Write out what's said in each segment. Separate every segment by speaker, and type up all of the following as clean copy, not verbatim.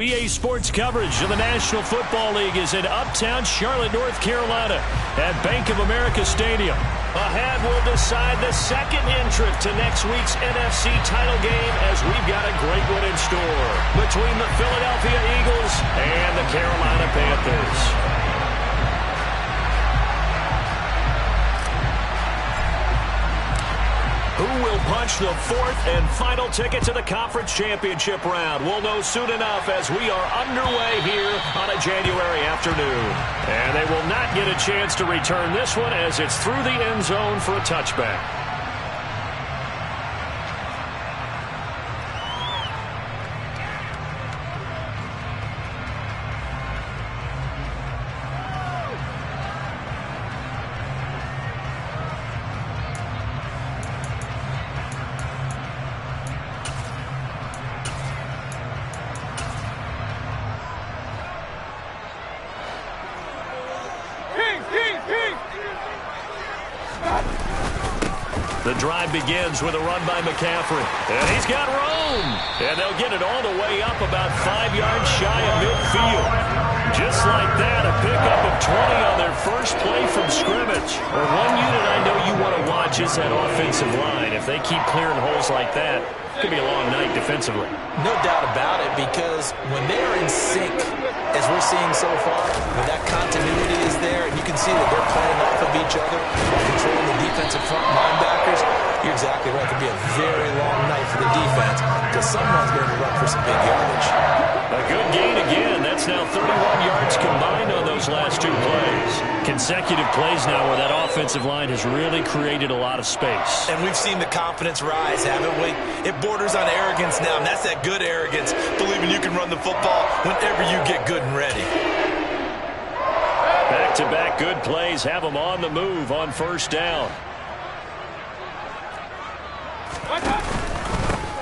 Speaker 1: EA Sports coverage of the National Football League is in uptown Charlotte, North Carolina at Bank of America Stadium. Ahead will decide the second entrant to next week's NFC title game as we've got a great one in store between the Philadelphia Eagles and the Carolina Panthers. Who will punch the fourth and final ticket to the conference championship round? We'll know soon enough as we are underway here on a January afternoon. And they will not get a chance to return this one as it's through the end zone for a touchback. The drive begins with a run by McCaffrey. And he's got room. And they'll get it all the way up about 5 yards shy of midfield. Just like that, a pickup of 20 on their first play from scrimmage. Or one unit I know you want to watch is that offensive line. If they keep clearing holes like that, it could be a long night defensively.
Speaker 2: No doubt about it, because when they're in sync, as we're seeing so far, when that continuity is there, and you can see that they're playing off of each other, controlling the defensive front linebackers, you're exactly right. It could be a very long night for the defense because someone's going to run for some big yardage.
Speaker 1: A good gain again. That's now 31 yards combined on those last two plays. Consecutive plays now where that offensive line has really created a lot of space.
Speaker 2: And we've seen the confidence rise, haven't we? It borders on arrogance now, and that's that good arrogance, believing you can run the football whenever you get good and ready.
Speaker 1: Back-to-back good plays have them on the move on first down.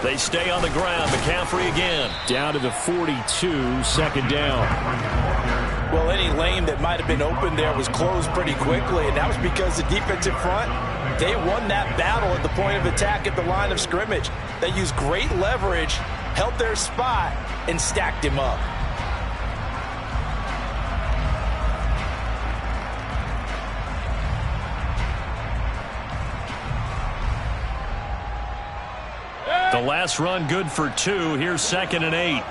Speaker 1: They stay on the ground. McCaffrey again. Down to the 42, second down.
Speaker 2: Well, any lane that might have been open there was closed pretty quickly, and that was because the defensive front, they won that battle at the point of attack at the line of scrimmage. They used great leverage, held their spot, and stacked him up.
Speaker 1: The last run good for 2. Here's 2nd and 8.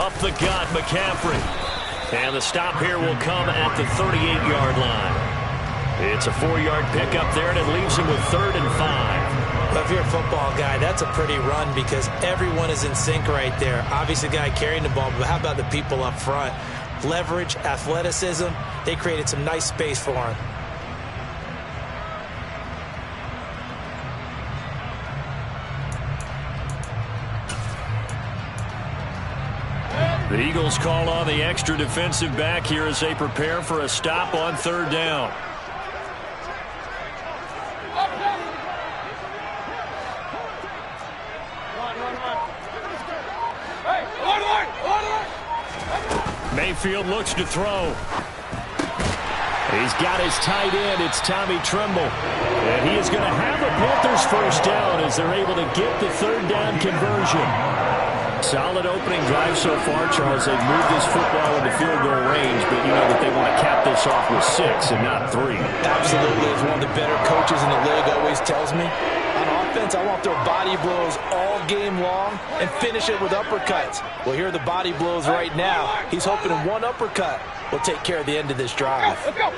Speaker 1: Up the gut, McCaffrey. And the stop here will come at the 38-yard line. It's a 4-yard pickup there, and it leaves him with 3rd and 5.
Speaker 2: Well, if you're a football guy, that's a pretty run because everyone is in sync right there. Obviously, the guy carrying the ball, but how about the people up front? Leverage, athleticism, they created some nice space for him.
Speaker 1: The Eagles call on the extra defensive back here as they prepare for a stop on 3rd down. Mayfield looks to throw. He's got his tight end. It's Tommy Tremble. And he is going to have the Panthers first down as they're able to get the 3rd down conversion. Solid opening drive so far, Charles. They've moved this football into field goal range, but you know that they want to cap this off with 6 and not 3.
Speaker 2: Absolutely. As one of the better coaches in the league always tells me, on offense, I want their body blows all game long and finish it with uppercuts. Well, here are the body blows right now. He's hoping in one uppercut will take care of the end of this drive.
Speaker 3: Let's go.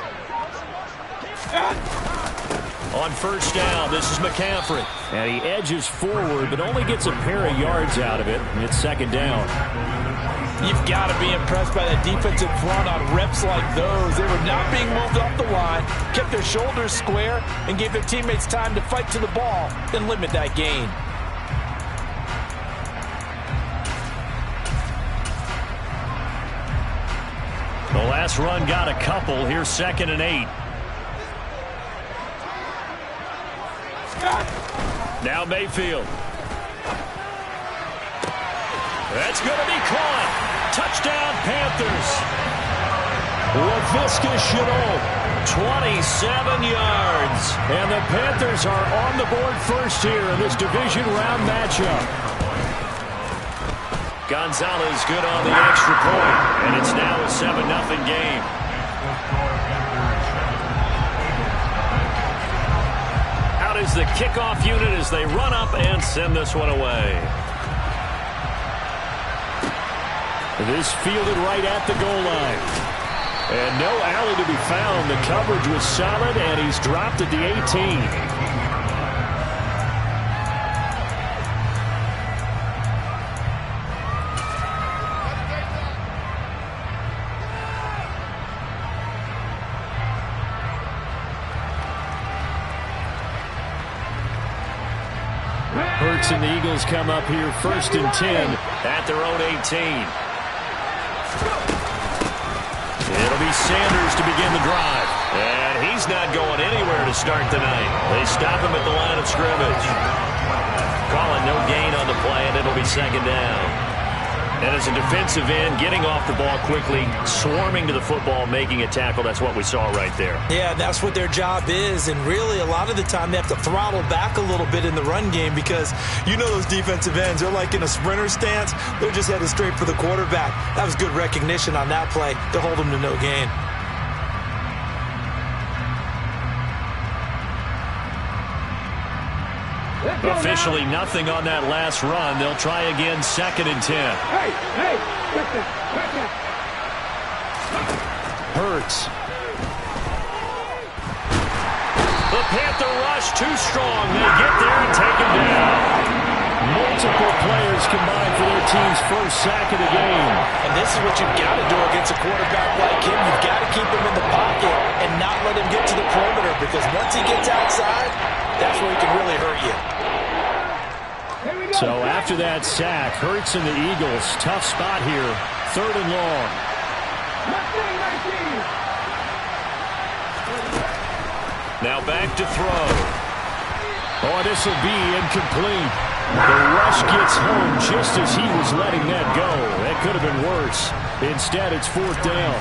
Speaker 1: On first down, this is McCaffrey. And he edges forward, but only gets a pair of yards out of it. And it's 2nd down.
Speaker 2: You've got to be impressed by that defensive front on reps like those. They were not being moved off the line, kept their shoulders square, and gave their teammates time to fight to the ball and limit that gain.
Speaker 1: The last run got a couple. Here's 2nd and 8. Now Mayfield. That's going to be caught. Touchdown, Panthers. LaVisca Chenault 27 yards. And the Panthers are on the board first here in this division round matchup. Gonzalez good on the extra point, and it's now a 7-0 game. Out is the kickoff unit as they run up and send this one away. This fielded right at the goal line. And no alley to be found. The coverage was solid, and he's dropped at the 18. Hurts and the Eagles come up here 1st and 10 at their own 18. It'll be Sanders to begin the drive. And he's not going anywhere to start tonight. They stop him at the line of scrimmage. Calling no gain on the play, and it'll be 2nd down. And as a defensive end, getting off the ball quickly, swarming to the football, making a tackle, that's what we saw right there.
Speaker 2: Yeah, that's what their job is. And really, a lot of the time, they have to throttle back a little bit in the run game because you know those defensive ends, they're like in a sprinter stance. They're just headed straight for the quarterback. That was good recognition on that play to hold them to no gain.
Speaker 1: Officially nothing on that last run. They'll try again 2nd and 10. Hurts. The Panther rush too strong. They get there and take him down. Multiple players combined for their team's first sack of the game.
Speaker 2: And this is what you've got to do against a quarterback like him. You've got to keep him in the pocket and not let him get to the perimeter, because once he gets outside, that's where he can really hurt you.
Speaker 1: So after that sack, Hurts and the Eagles, tough spot here, 3rd and long. Now back to throw. Oh, this will be incomplete. The rush gets home just as he was letting that go. That could have been worse. Instead, it's 4th down.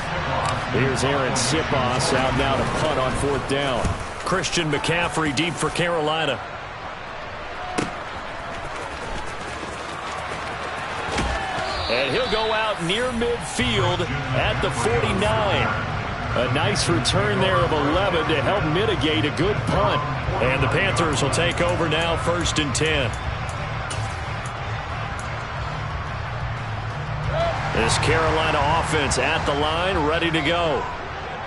Speaker 1: Here's Aaron Sipos out now to punt on 4th down. Christian McCaffrey deep for Carolina. And he'll go out near midfield at the 49. A nice return there of 11 to help mitigate a good punt. And the Panthers will take over now 1st and 10. This Carolina offense at the line, ready to go.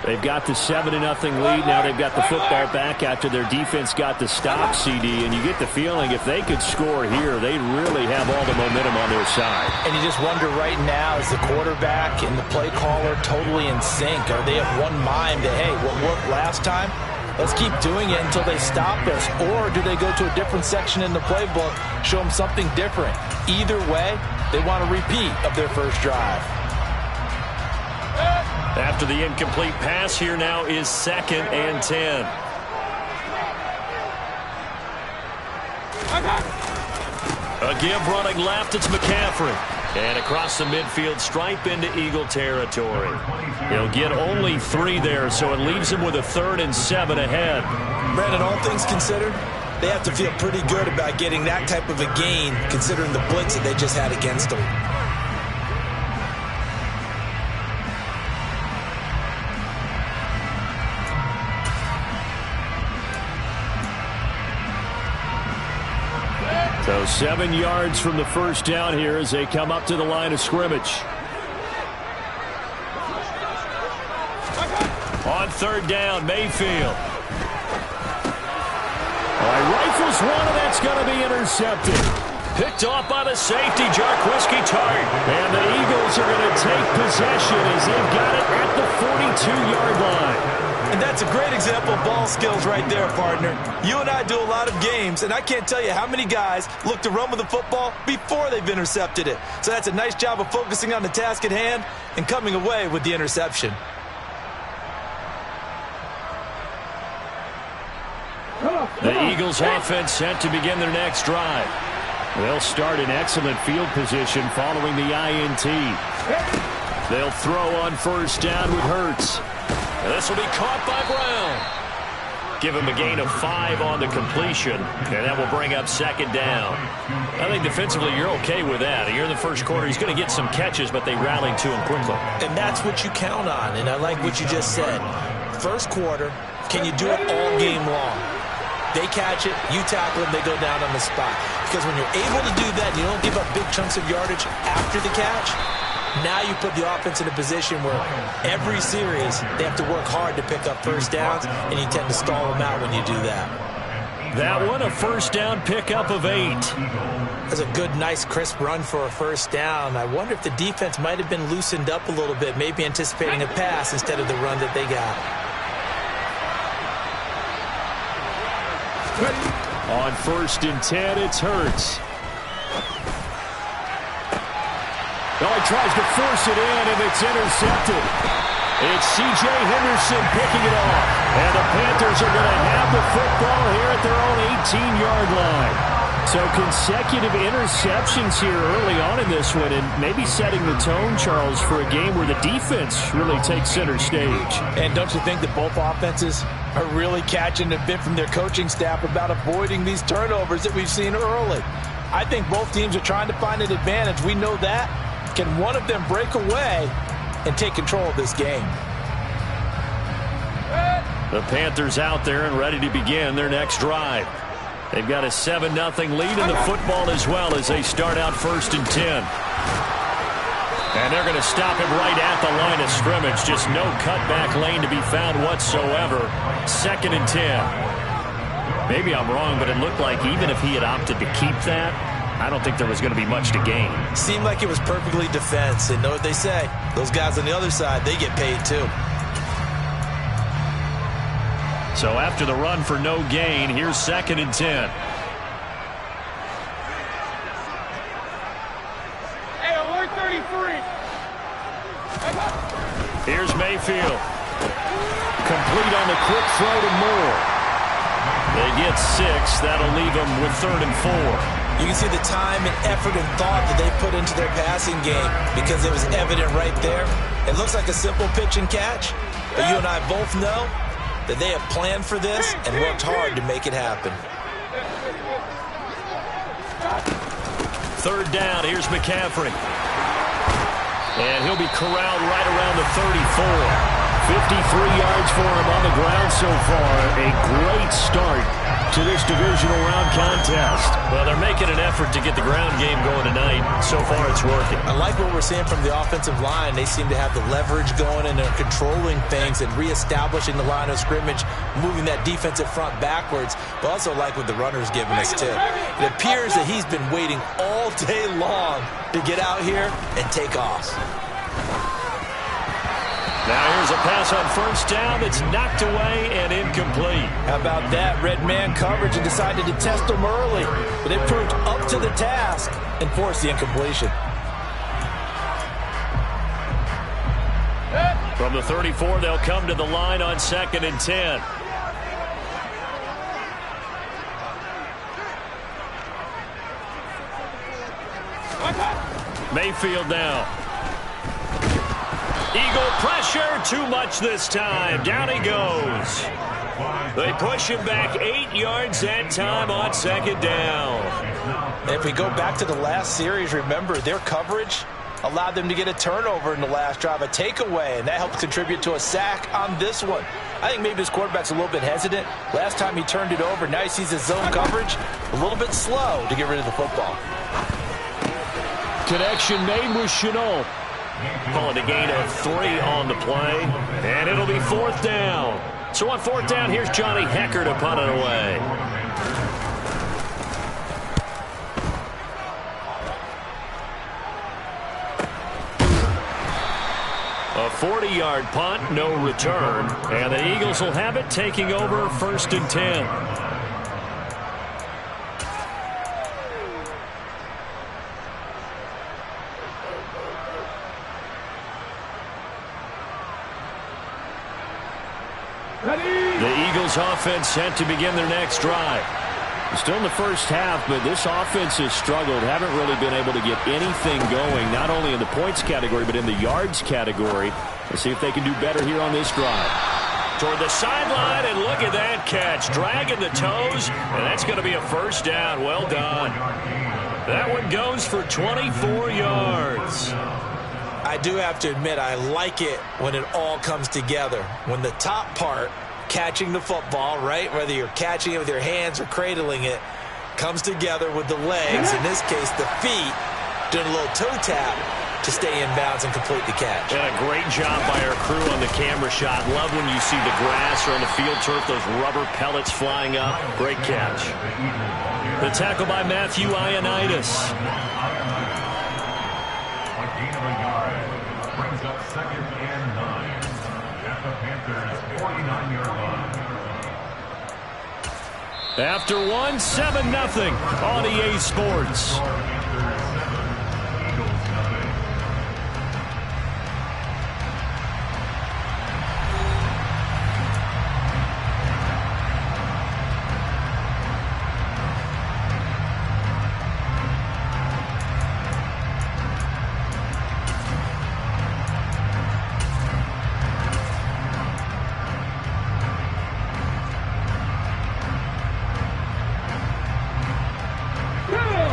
Speaker 1: They've got the 7-0 lead. Now they've got the football back after their defense got the stop, CD. And you get the feeling if they could score here, they'd really have all the momentum on their side.
Speaker 2: And you just wonder right now, is the quarterback and the play caller totally in sync? Are they of one mind that, hey, what worked last time, let's keep doing it until they stop us? Or do they go to a different section in the playbook, show them something different? Either way, they want a repeat of their first drive.
Speaker 1: After the incomplete pass, here now is 2nd and 10. A give running left, it's McCaffrey. And across the midfield stripe into Eagle territory. He'll get only 3 there, so it leaves him with a 3rd and 7 ahead.
Speaker 2: Brandon, all things considered, they have to feel pretty good about getting that type of a gain, considering the blitz that they just had against them.
Speaker 1: So 7 yards from the first down here as they come up to the line of scrimmage. On 3rd down, Mayfield. Rifles one, and that's going to be intercepted. Picked off by the safety, Jarquiski Tart. And the Eagles are going to take possession as they've got it at the 42-yard line.
Speaker 2: And that's a great example of ball skills right there, partner. You and I do a lot of games, and I can't tell you how many guys look to run with the football before they've intercepted it. So that's a nice job of focusing on the task at hand and coming away with the interception.
Speaker 1: The Eagles offense set to begin their next drive. They'll start in excellent field position following the INT. They'll throw on 1st down with Hurts. And this will be caught by Brown. Give him a gain of 5 on the completion, and that will bring up second down. I think defensively you're okay with that. Here in the first quarter, he's going to get some catches, but they rallied to him quickly.
Speaker 2: And that's what you count on, and I like what you just said. First quarter, can you do it all game long? They catch it, you tackle them, they go down on the spot. Because when you're able to do that, you don't give up big chunks of yardage after the catch. Now you put the offense in a position where every series they have to work hard to pick up first downs, and you tend to stall them out when you do that.
Speaker 1: That one, a first down pickup of 8.
Speaker 2: That's a good, nice, crisp run for a first down. I wonder if the defense might have been loosened up a little bit, maybe anticipating a pass instead of the run that they got.
Speaker 1: On 1st and 10, it's Hurts. Oh, he tries to force it in, and it's intercepted. It's C.J. Henderson picking it off. And the Panthers are going to have the football here at their own 18-yard line. So consecutive interceptions here early on in this one, and maybe setting the tone, Charles, for a game where the defense really takes center stage.
Speaker 3: And don't you think that both offenses are really catching a bit from their coaching staff about avoiding these turnovers that we've seen early? I think both teams are trying to find an advantage. We know that. Can one of them break away and take control of this game?
Speaker 1: The Panthers out there and ready to begin their next drive. They've got a 7-0 lead in the football as well as they start out 1st and 10. And they're going to stop him right at the line of scrimmage. Just no cutback lane to be found whatsoever. 2nd and 10. Maybe I'm wrong, but it looked like even if he had opted to keep that, I don't think there was going to be much to gain.
Speaker 2: Seemed like it was perfectly defense. And know what they say? Those guys on the other side, they get paid too.
Speaker 1: So after the run for no gain, here's 2nd and 10.
Speaker 4: Hey, alert 33.
Speaker 1: Here's Mayfield. Complete on the quick throw to Moore. They get 6. That'll leave them with 3rd and 4.
Speaker 2: You can see the time and effort and thought that they put into their passing game because it was evident right there. It looks like a simple pitch and catch, but you and I both know that they have planned for this and worked hard to make it happen.
Speaker 1: 3rd down, here's McCaffrey. And he'll be corralled right around the 34. 53 yards for him on the ground so far. A great start to this divisional round contest. Well, they're making an effort to get the ground game going tonight. So far, it's working.
Speaker 2: I like what we're seeing from the offensive line. They seem to have the leverage going, and they're controlling things and reestablishing the line of scrimmage, moving that defensive front backwards. But also like what the runner's giving us, too. It appears that he's been waiting all day long to get out here and take off.
Speaker 1: Now here's a pass on 1st down that's knocked away and incomplete.
Speaker 3: How about that? Red man coverage and decided to test them early. But they proved up to the task and forced the incompletion.
Speaker 1: From the 34, they'll come to the line on 2nd and 10. Mayfield now. Eagle pressure, too much this time. Down he goes. They push him back 8 yards that time on 2nd down.
Speaker 3: And if we go back to the last series, remember, their coverage allowed them to get a turnover in the last drive, a takeaway, and that helped contribute to a sack on this one. I think maybe this quarterback's a little bit hesitant. Last time he turned it over, now he sees his zone coverage a little bit slow to get rid of the football.
Speaker 1: Connection made with Chenault. Calling a gain of 3 on the play, and it'll be 4th down. So on 4th down, here's Johnny Hecker to punt it away. A 40-yard punt, no return, and the Eagles will have it taking over 1st and 10. The Eagles offense set to begin their next drive. Still in the first half, but this offense has struggled. Haven't really been able to get anything going, not only in the points category, but in the yards category. Let's see if they can do better here on this drive. Toward the sideline, and look at that catch. Dragging the toes, and that's going to be a first down. Well done. That one goes for 24 yards.
Speaker 2: I do have to admit, I like it when it all comes together. When the top part, catching the football, right, whether you're catching it with your hands or cradling it, comes together with the legs, in this case the feet, doing a little toe tap to stay in bounds and complete the catch.
Speaker 1: And a great job by our crew on the camera shot. Love when you see the grass or on the field turf, those rubber pellets flying up. Great catch. The tackle by Matthew Ioannidis.
Speaker 5: Brings up 2nd and 9 at the Panthers' 49-yard line.
Speaker 1: After 7-0 on EA Sports.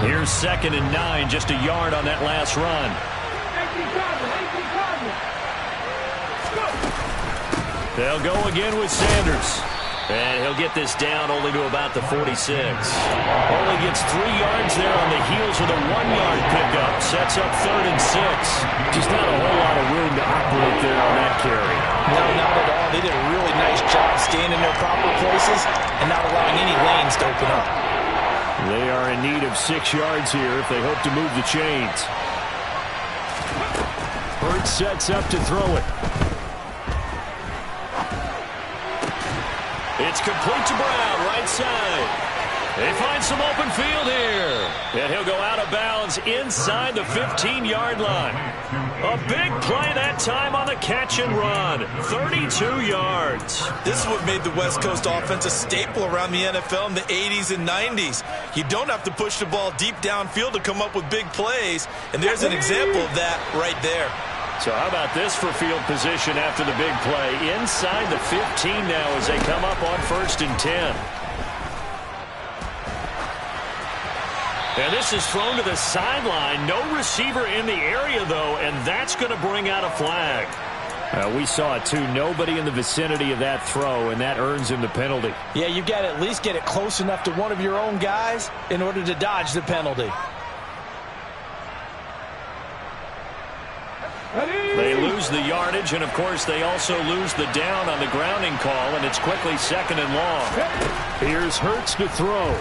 Speaker 1: Here's 2nd and 9, just a yard on that last run. They'll go again with Sanders. And he'll get this down only to about the 46. Only gets 3 yards there on the heels of the 1-yard pickup. Sets up 3rd and 6. Just not a whole lot of room to operate there on that carry.
Speaker 3: No, not at all. They did a really nice job staying in their proper places and not allowing any lanes to open up.
Speaker 1: They are in need of 6 yards here if they hope to move the chains. Hurts sets up to throw it. It's complete to Brown, right side. They find some open field here. And he'll go out of bounds inside the 15-yard line. A big play that time on the catch and run. 32 yards.
Speaker 2: This is what made the West Coast offense a staple around the NFL in the 80s and 90s. You don't have to push the ball deep downfield to come up with big plays. And there's an example of that right there.
Speaker 1: So how about this for field position after the big play? Inside the 15 now as they come up on 1st and 10. And this is thrown to the sideline. No receiver in the area, though, and that's going to bring out a flag. We saw it, too. Nobody in the vicinity of that throw, and that earns him the penalty.
Speaker 3: Yeah, you've got to at least get it close enough to one of your own guys in order to dodge the penalty.
Speaker 1: They lose the yardage, and, of course, they also lose the down on the grounding call, and it's quickly 2nd and long. Here's Hurts to throw.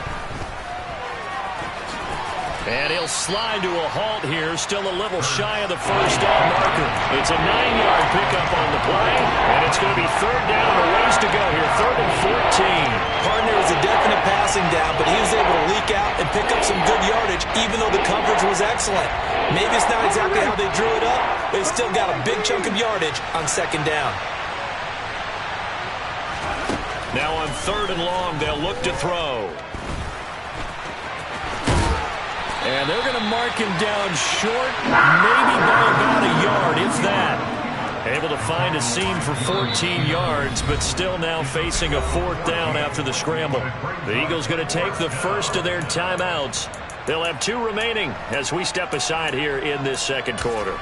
Speaker 1: And he'll slide to a halt here, still a little shy of the first down marker. It's a 9-yard pickup on the play, and it's going to be 3rd down and a ways to go here, 3rd and 14.
Speaker 2: Partner was a definite passing down, but he was able to leak out and pick up some good yardage, even though the coverage was excellent. Maybe it's not exactly how they drew it up, but they still got a big chunk of yardage on 2nd down.
Speaker 1: Now on 3rd and long, they'll look to throw. And they're going to mark him down short, maybe by about a yard, if that. Able to find a seam for 14 yards, but still now facing a 4th down after the scramble. The Eagles going to take the first of their timeouts. They'll have 2 remaining as we step aside here in this 2nd quarter.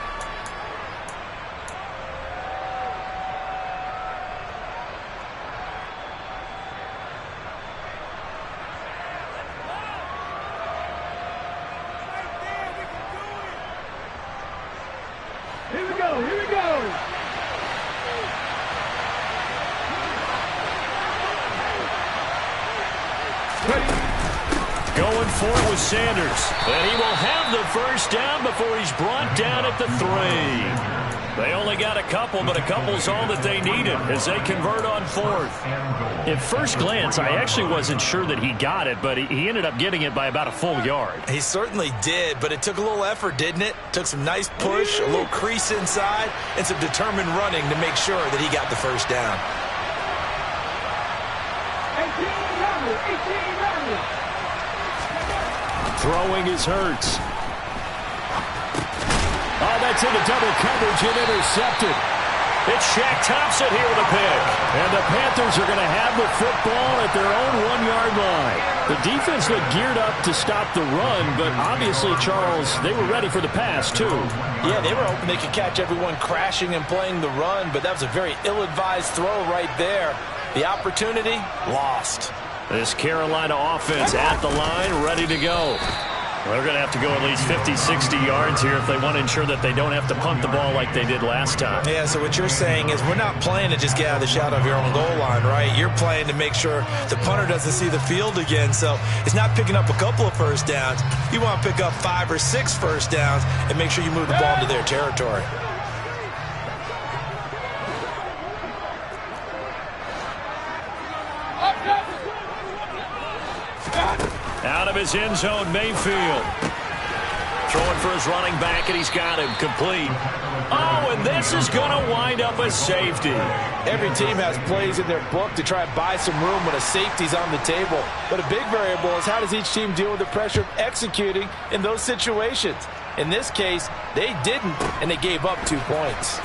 Speaker 1: Going for it with Sanders. And he will have the first down before he's brought down at the 3. They only got a couple, but a couple's all that they needed as they convert on 4th. At first glance, I actually wasn't sure that he got it, but he ended up getting it by about a full yard.
Speaker 2: He certainly did, but it took a little effort, didn't it? Took some nice push, a little crease inside, and some determined running to make sure that he got the first down.
Speaker 4: 18 number.
Speaker 1: Throwing is Hurts. Oh, that's into double coverage and intercepted. It's Shaq Thompson here with a pick. And the Panthers are going to have the football at their own 1-yard line. The defense looked geared up to stop the run, but obviously, Charles, they were ready for the pass, too.
Speaker 3: Yeah, they were hoping they could catch everyone crashing and playing the run, but that was a very ill-advised throw right there. The opportunity, lost.
Speaker 1: This Carolina offense at the line, ready to go. Well, they're going to have to go at least 50, 60 yards here if they want to ensure that they don't have to punt the ball like they did last time.
Speaker 3: Yeah, so what you're saying is we're not playing to just get out of the shadow of your own goal line, right? You're playing to make sure the punter doesn't see the field again. So it's not picking up a couple of first downs. You want to pick up 5 or 6 first downs and make sure you move the ball into their territory.
Speaker 1: Out of his end zone, Mayfield. Throwing for his running back, and he's got him complete. Oh, and this is going to wind up a safety.
Speaker 3: Every team has plays in their book to try and buy some room when a safety's on the table. But a big variable is how does each team deal with the pressure of executing in those situations. In this case, they didn't, and they gave up 2 points.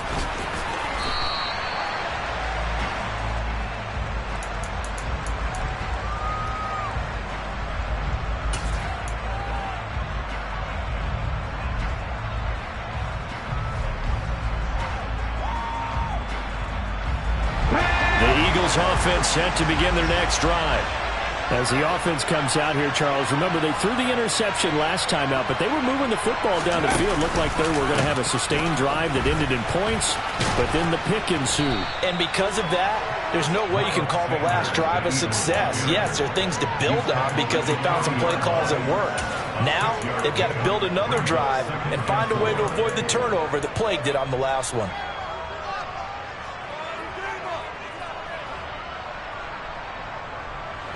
Speaker 1: Offense set to begin their next drive. As the offense comes out here, Charles, remember they threw the interception last time out, but they were moving the football down the field. Looked like they were going to have a sustained drive that ended in points, but then the pick ensued.
Speaker 3: And because of that, there's no way you can call the last drive a success. Yes, there are things to build on because they found some play calls that work. Now, they've got to build another drive and find a way to avoid the turnover that plagued it on the last one.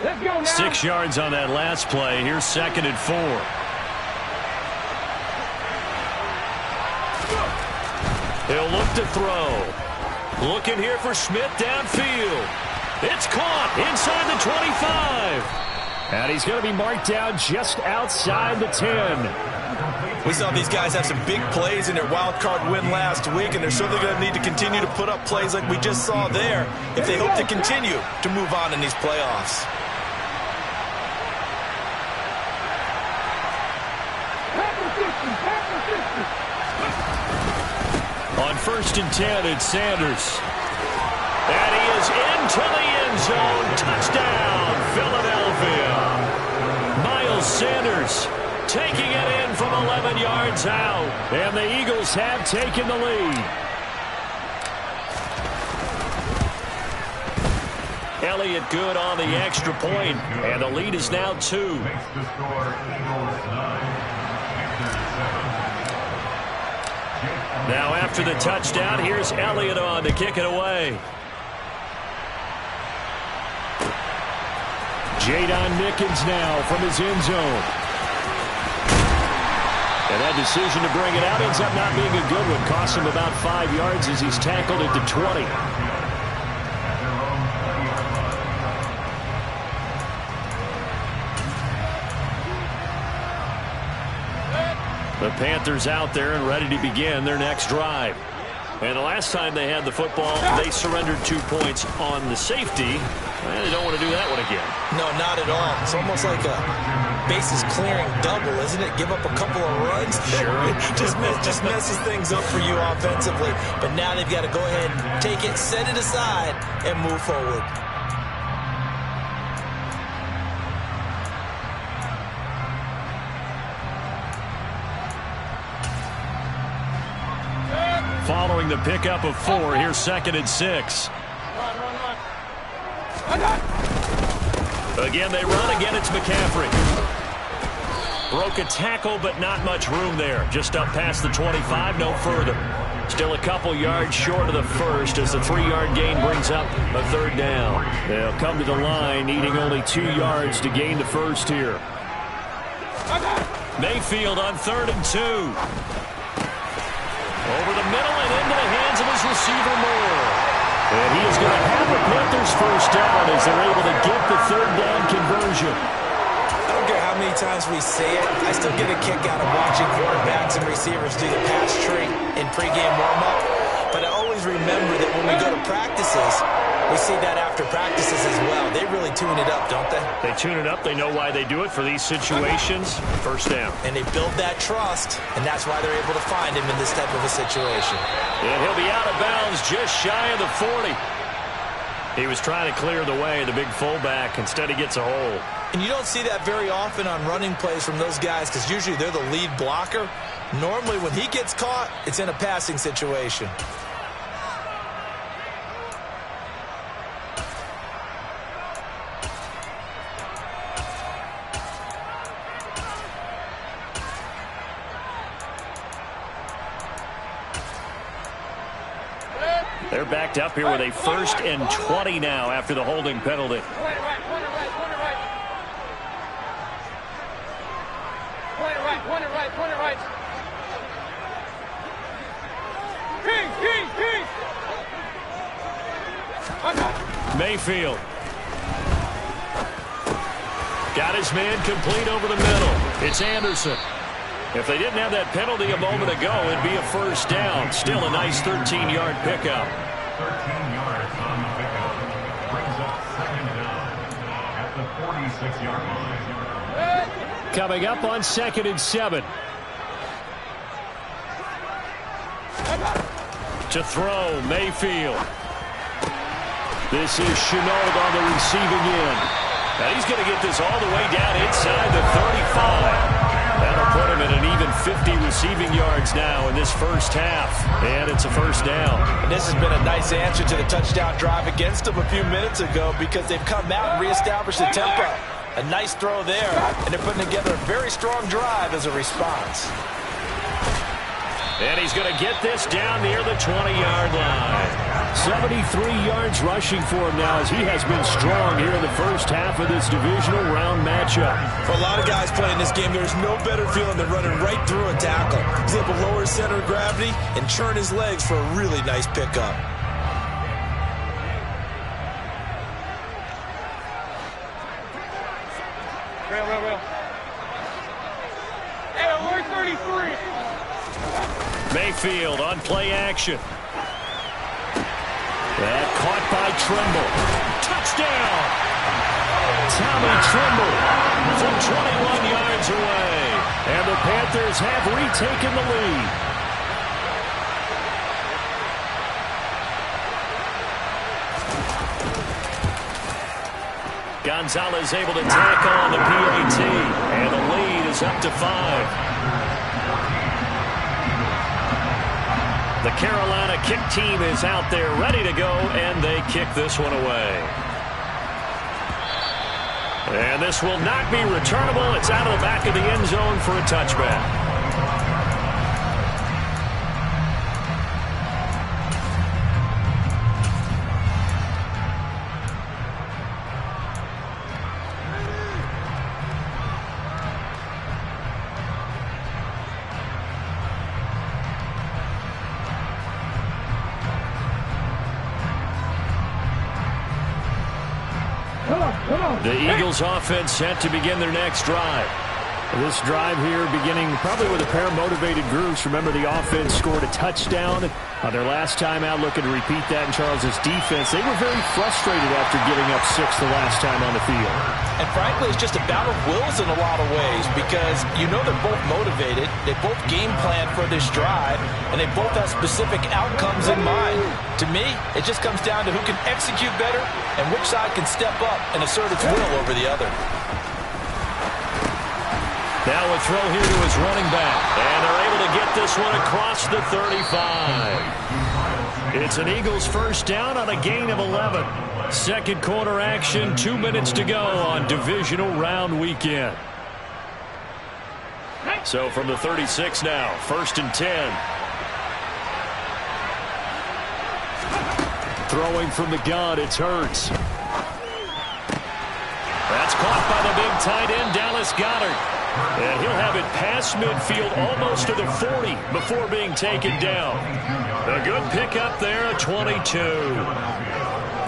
Speaker 4: Let's go now.
Speaker 1: 6 yards on that last play. Here's 2nd and 4. He'll look to throw. Looking here for Smith downfield. It's caught inside the 25. And he's going to be marked down just outside the 10.
Speaker 3: We saw these guys have some big plays in their wild card win last week, and they're certainly going to need to continue to put up plays like we just saw there if they hope to continue to move on in these playoffs.
Speaker 1: On 1st and 10, it's Sanders. And he is into the end zone. Touchdown, Philadelphia. Miles Sanders taking it in from 11 yards out. And the Eagles have taken the lead. Elliott good on the extra point, and the lead is now 2. Now after the touchdown, here's Elliott on to kick it away. Jadon Mickens now from his end zone. And that decision to bring it out ends up not being a good one. Costs him about 5 yards as he's tackled at the 20. The Panthers out there and ready to begin their next drive. And the last time they had the football, they surrendered 2 points on the safety. Well, they don't want to do that one again.
Speaker 3: No, not at all. It's almost like a bases clearing double, isn't it? Give up a couple of runs.
Speaker 1: Sure.
Speaker 3: just messes things up for you offensively. But now they've got to go ahead, take it, set it aside, and move forward.
Speaker 1: Following the pickup of 4, here's 2nd and 6. Again, they run. Again, it's McCaffrey. Broke a tackle, but not much room there. Just up past the 25, no further. Still a couple yards short of the first as the 3-yard gain brings up a 3rd down. They'll come to the line, needing only 2 yards to gain the first here. Mayfield on 3rd and 2. Over the middle and into the hands of his receiver Moore. And he is going to have the Panthers first down as they're able to get the 3rd down conversion.
Speaker 3: I don't care how
Speaker 2: how many times we say it. I still get a kick out of watching quarterbacks and receivers do the pass tree in pregame warm-up. But I always remember that when we go to practices, we see that after practices as well. They really tune it up, don't they?
Speaker 1: They tune it up. They know why they do it for these situations. First down.
Speaker 2: And they build that trust, and that's why they're able to find him in this type of a situation.
Speaker 1: And he'll be out of bounds just shy of the 40. He was trying to clear the way, the big fullback. Instead, he gets a hold.
Speaker 2: And you don't see that very often on running plays from those guys because usually they're the lead blocker. Normally, when he gets caught, it's in a passing situation.
Speaker 1: They're backed up here with a 1st and 20 now after the holding penalty.
Speaker 4: Point it right. King.
Speaker 1: Mayfield. Got his man complete over the middle. It's Anderson. If they didn't have that penalty a moment ago, it'd be a first down. Still a nice 13-yard pickup.
Speaker 5: 13 yards on the pickup. Brings up 2nd down at the 46-yard line.
Speaker 1: Coming up on 2nd and 7. To throw, Mayfield. This is Chenault on the receiving end. Now he's going to get this all the way down inside the 35. That'll put him at an even 50 receiving yards now in this first half. And it's a first down.
Speaker 3: And this has been a nice answer to the touchdown drive against them a few minutes ago because they've come out and reestablished the tempo. A nice throw there, and they're putting together a very strong drive as a response.
Speaker 1: And he's going to get this down near the 20-yard line. 73 yards rushing for him now as he has been strong here in the first half of this divisional round matchup.
Speaker 2: For a lot of guys playing this game, there's no better feeling than running right through a tackle. He's able to lower his center of gravity and churn his legs for a really nice pickup.
Speaker 4: Real. Hey, alert 33.
Speaker 1: Mayfield on play action. That caught by Trimble. Touchdown! Tommy Trimble from 21 yards away. And the Panthers have retaken the lead. Gonzalez able to tackle on the PAT. And the lead is up to 5. The Carolina kick team is out there ready to go, and they kick this one away. And this will not be returnable. It's out of the back of the end zone for a touchback. The Eagles offense set to begin their next drive. This drive here beginning probably with a pair of motivated groups. Remember, the offense scored a touchdown on their last time out. Looking to repeat that in Charles's defense. They were very frustrated after giving up 6 the last time on the field.
Speaker 3: And frankly, it's just a battle of wills in a lot of ways because you know they're both motivated. They both game plan for this drive, and they both have specific outcomes in mind. To me, it just comes down to who can execute better and which side can step up and assert its will over the other.
Speaker 1: Now a throw here to his running back. And they're able to get this one across the 35. It's an Eagles first down on a gain of 11. Second quarter action, 2 minutes to go on divisional round weekend. So from the 36 now, 1st and 10. Throwing from the gun, it's Hurts. That's caught by the big tight end, Dallas Goedert. And he'll have it past midfield almost to the 40 before being taken down. A good pickup there, a 22.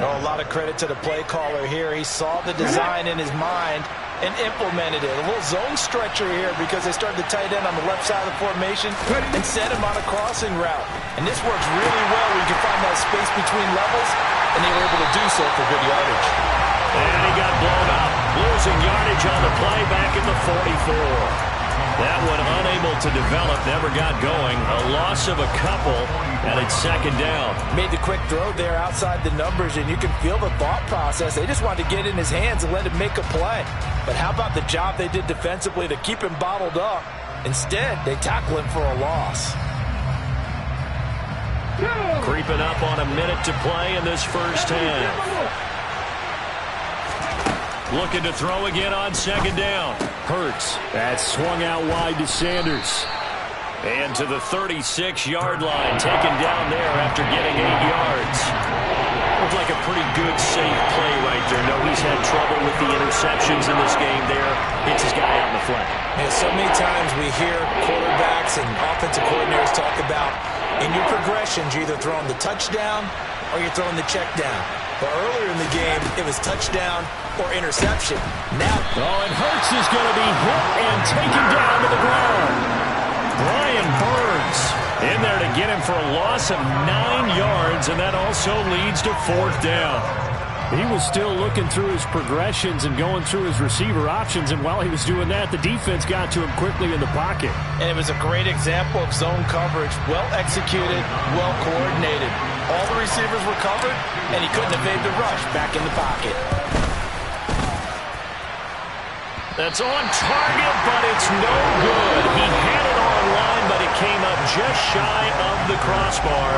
Speaker 3: Oh, a lot of credit to the play caller here. He saw the design in his mind and implemented it. A little zone stretcher here because they started the tight end on the left side of the formation and set him on a crossing route. And this works really well when you can find that space between levels, and they were able to do so for good yardage.
Speaker 1: And he got blown up, losing yardage on the play back at the 44. That one unable to develop, never got going. A loss of a couple, and it's second down.
Speaker 3: Made the quick throw there outside the numbers, and you can feel the thought process. They just wanted to get in his hands and let him make a play. But how about the job they did defensively to keep him bottled up? Instead, they tackle him for a loss.
Speaker 1: Creeping up on a minute to play in this first half. Looking to throw again on second down. Hurts. That swung out wide to Sanders. And to the 36-yard line. Taken down there after getting 8 yards. Looked like a pretty good, safe play right there. No, he's had trouble with the interceptions in this game there. Hits his guy out in the flat.
Speaker 3: Yeah, so many times we hear quarterbacks and offensive coordinators talk about in your progressions, you're either throwing the touchdown or you're throwing the check down. But earlier in the game, it was touchdown or interception. Now,
Speaker 1: and Hurts is going to be hit and taken down to the ground. Brian Burns in there to get him for a loss of 9 yards, and that also leads to fourth down. He was still looking through his progressions and going through his receiver options, and while he was doing that, the defense got to him quickly in the pocket.
Speaker 3: And it was a great example of zone coverage. Well executed, well coordinated. All the receivers were covered, and he couldn't evade the rush back in the pocket.
Speaker 1: That's on target, but it's no good. He had it on line, but it came up just shy of the crossbar.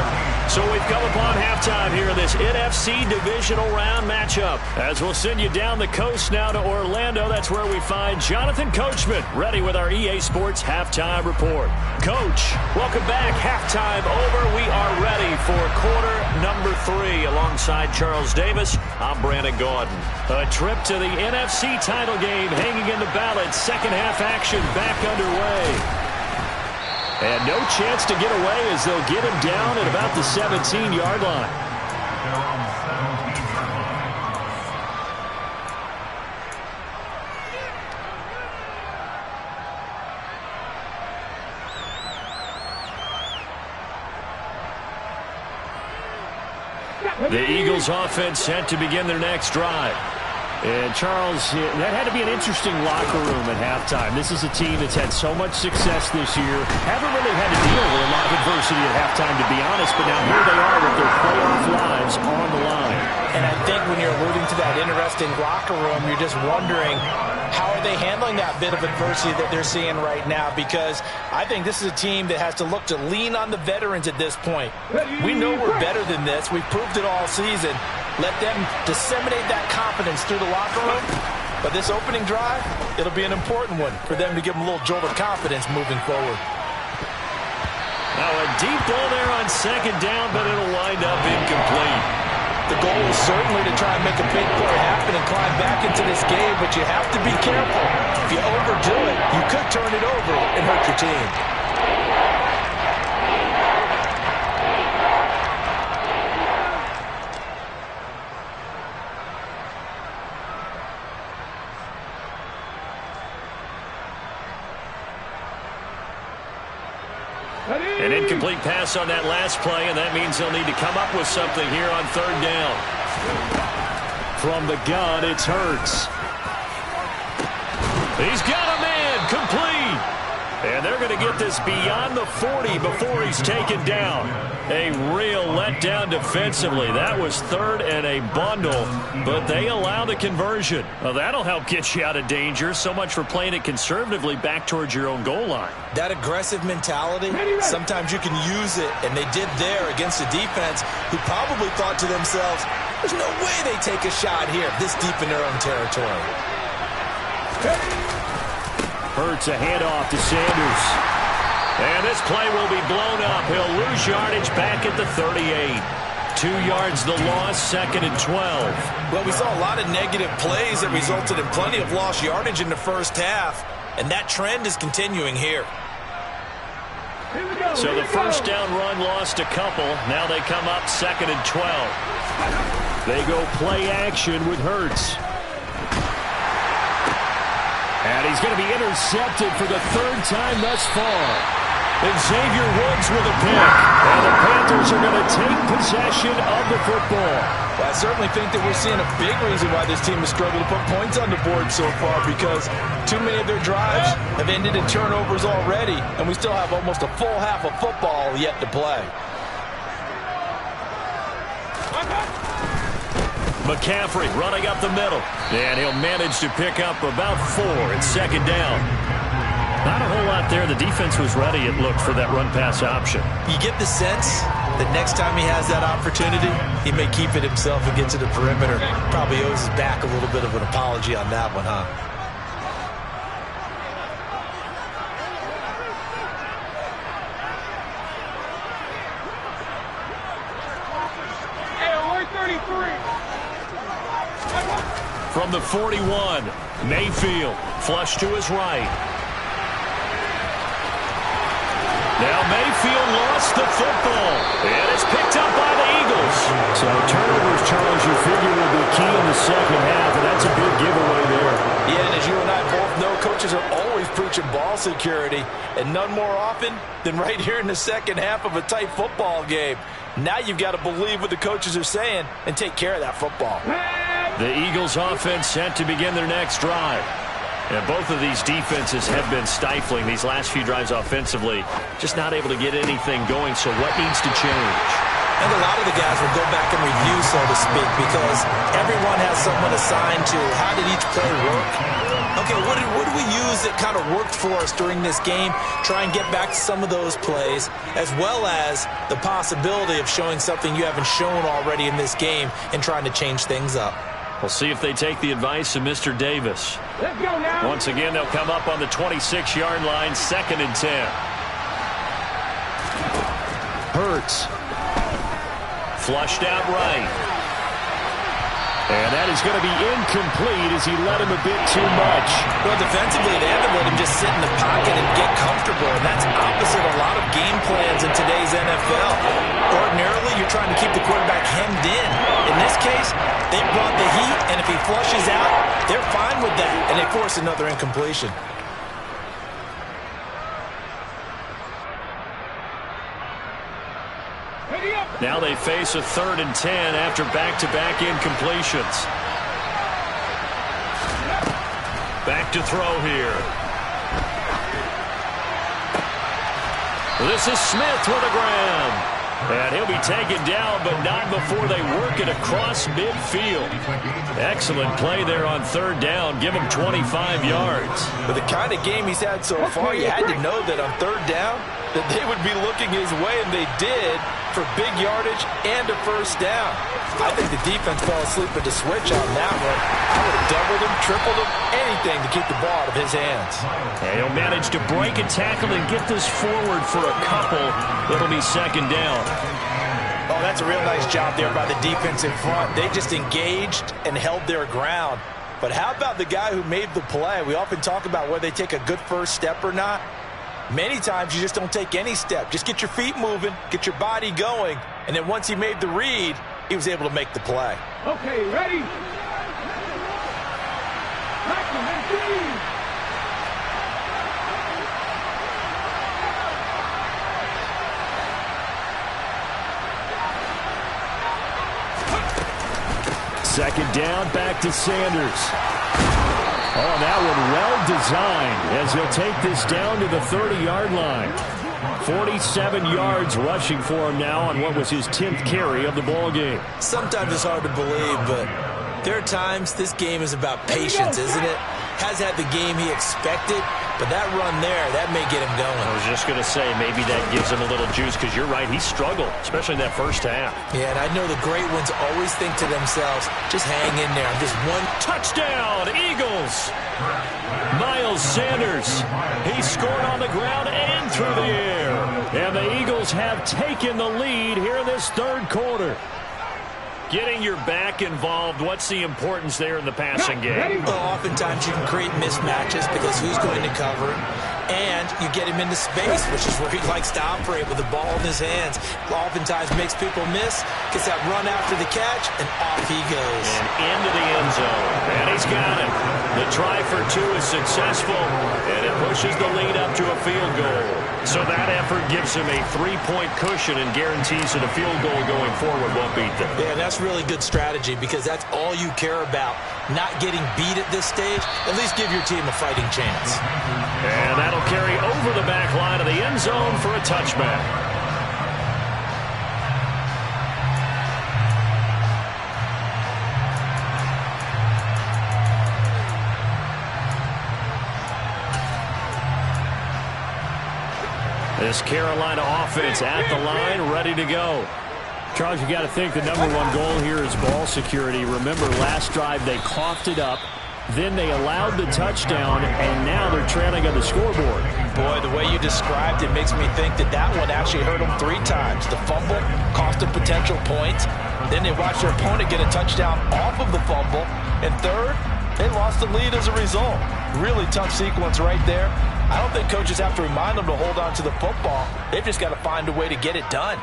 Speaker 1: So we've come upon halftime here in this NFC divisional round matchup. As we'll send you down the coast now to Orlando, that's where we find Jonathan Coachman, ready with our EA Sports Halftime Report. Coach, welcome back. Halftime over. We are ready for quarter number 3. Alongside Charles Davis, I'm Brandon Gaudin. A trip to the NFC title game hanging in the balance. Second half action back underway. And no chance to get away as they'll get him down at about the 17-yard line. The Eagles offense set to begin their next drive. And, Charles, that had to be an interesting locker room at halftime. This is a team that's had so much success this year. Haven't really had to deal with a lot of adversity at halftime, to be honest. But now here they are with their playoff lives on the line.
Speaker 3: And I think when you're alluding to that interesting locker room, you're just wondering, how are they handling that bit of adversity that they're seeing right now? Because I think this is a team that has to look to lean on the veterans at this point. We know we're better than this. We've proved it all season. Let them disseminate that confidence through the locker room. But this opening drive, it'll be an important one for them to give them a little jolt of confidence moving forward.
Speaker 1: Now a deep ball there on second down, but it'll wind up incomplete.
Speaker 3: The goal is certainly to try and make a big play happen and climb back into this game, but you have to be careful. If you overdo it, you could turn it over and hurt your team.
Speaker 1: An incomplete pass on that last play, and that means they'll need to come up with something here on third down. From the gun, it's Hurts. He's got a man, complete. And they're going to get this beyond the 40 before he's taken down. A real letdown defensively. That was third and a bundle, but they allow the conversion. Well, that'll help get you out of danger. So much for playing it conservatively back towards your own goal line.
Speaker 2: That aggressive mentality, sometimes you can use it, and they did there against a defense who probably thought to themselves, there's no way they take a shot here this deep in their own territory.
Speaker 1: Hurts a handoff to Sanders. And this play will be blown up. He'll lose yardage back at the 38. 2 yards the loss, second and 12.
Speaker 2: Well, we saw a lot of negative plays that resulted in plenty of lost yardage in the first half, and that trend is continuing here.
Speaker 4: Here we go.
Speaker 1: So the first down run lost a couple. Now they come up 2nd and 12. They go play action with Hurts. And he's going to be intercepted for the 3rd time thus far. And Xavier Woods with a pick. And the Panthers are going to take possession of the football.
Speaker 3: Well, I certainly think that we're seeing a big reason why this team has struggled to put points on the board so far, because too many of their drives have ended in turnovers already, and we still have almost a full half of football yet to play.
Speaker 1: McCaffrey running up the middle. And he'll manage to pick up about 4 at 2nd down. Not a whole lot there. The defense was ready, it looked, for that run-pass option.
Speaker 2: You get the sense that next time he has that opportunity, he may keep it himself and get to the perimeter. Probably owes his back a little bit of an apology on that one, huh?
Speaker 1: From the 41, Mayfield, flush to his right. Now Mayfield lost the football, and it's picked up by the Eagles. So turnovers, Charles, you figure will be key in the second half, and that's a big giveaway there.
Speaker 3: Yeah, and as you and I both know, coaches are always preaching ball security, and none more often than right here in the second half of a tight football game. Now you've got to believe what the coaches are saying and take care of that football.
Speaker 1: The Eagles offense set to begin their next drive. And both of these defenses have been stifling these last few drives offensively. Just not able to get anything going, so what needs to change?
Speaker 2: And a lot of the guys will go back and review, so to speak, because everyone has someone assigned to how did each play work. Okay, what did we use that kind of worked for us during this game? Try and get back to some of those plays, as well as the possibility of showing something you haven't shown already in this game and trying to change things up.
Speaker 1: We'll see if they take the advice of Mr. Davis.
Speaker 4: Let's go now.
Speaker 1: Once again, they'll come up on the 26-yard line, 2nd and 10. Hurts. Flushed out right. And that is going to be incomplete as he let him a bit too much.
Speaker 2: Well, defensively, they haven't let him just sit in the pocket and get comfortable, and that's opposite a lot of game plans in today's NFL. Ordinarily, you're trying to keep the quarterback hemmed in. In this case, they brought the heat, and if he flushes out, they're fine with that, and they force another incompletion.
Speaker 1: Now they face a 3rd and 10 after back-to-back incompletions. Back to throw here. This is Smith with a grab. And he'll be taken down, but not before they work it across midfield. Excellent play there on 3rd down. Give him 25 yards.
Speaker 3: With the kind of game he's had so far, you had to know that on 3rd down that they would be looking his way, and they did, for big yardage and a 1st down. I think the defense fell asleep at the switch on that one. I would have doubled him, tripled him, anything to keep the ball out of his hands.
Speaker 1: And he'll manage to break a tackle and get this forward for a couple. It'll be 2nd down.
Speaker 3: Oh, that's a real nice job there by the defense in front. They just engaged and held their ground. But how about the guy who made the play? We often talk about whether they take a good first step or not. Many times you just don't take any step. Just get your feet moving, get your body going, and then once he made the read, he was able to make the play.
Speaker 4: Okay, ready?
Speaker 1: Second down, back to Sanders. Oh, that one well designed as he'll take this down to the 30-yard line. 47 yards rushing for him now on what was his 10th carry of the ball game.
Speaker 2: Sometimes it's hard to believe, but there are times this game is about patience, isn't it? Has had the game he expected, but that run there, that may get him going.
Speaker 1: I was just going to say, maybe that gives him a little juice, because you're right, he struggled, especially in that first half.
Speaker 2: Yeah, and I know the great ones always think to themselves, just hang in there. Just one
Speaker 1: touchdown, Eagles! Miles Sanders, he scored on the ground and through the air. And the Eagles have taken the lead here in this 3rd quarter. Getting your back involved, what's the importance there in the passing game?
Speaker 2: Well, oftentimes you can create mismatches because who's going to cover it? and you get him into space, which is where he likes to operate with the ball in his hands. Oftentimes makes people miss, gets that run after the catch, and off he goes.
Speaker 1: And into the end zone. And he's got it. The try for two is successful, and it pushes the lead up to a field goal. So that effort gives him a 3-point cushion and guarantees that a field goal going forward won't beat them.
Speaker 2: Yeah, and that's really good strategy because that's all you care about. Not getting beat at this stage, at least give your team a fighting chance.
Speaker 1: And that'll carry over the back line of the end zone for a touchback. This Carolina offense at the line, ready to go.
Speaker 6: Charles, you got to think the #1 goal here is ball security. Remember, last drive they coughed it up, then they allowed the touchdown, and now they're trailing on the scoreboard.
Speaker 3: Boy, the way you described it makes me think that that one actually hurt them 3 times. The fumble cost them potential points. Then they watched their opponent get a touchdown off of the fumble. And third, they lost the lead as a result. Really tough sequence right there. I don't think coaches have to remind them to hold on to the football. They've just got to find a way to get it done.